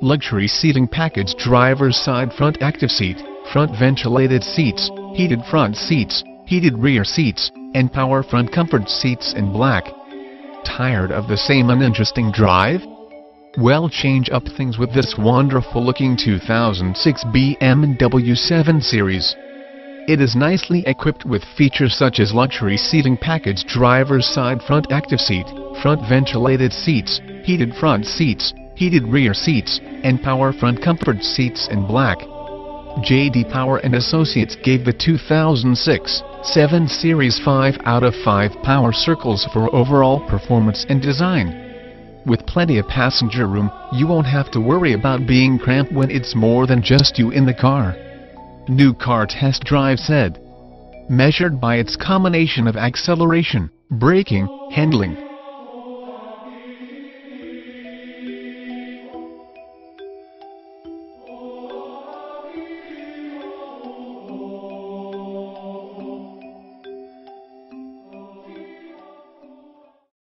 luxury seating package, driver's side front active seat, front ventilated seats, heated front seats, heated rear seats, and power front comfort seats in black. Tired of the same uninteresting drive? Well, change up things with this wonderful-looking 2006 BMW 7 Series. It is nicely equipped with features such as luxury seating package, driver's side front active seat, front ventilated seats, heated front seats, heated rear seats, and power front comfort seats in black. J.D. Power and Associates gave the 2006 7 Series 5 out of 5 power circles for overall performance and design. With plenty of passenger room, you won't have to worry about being cramped when it's more than just you in the car. New Car Test Drive said. Measured by its combination of acceleration, braking, handling,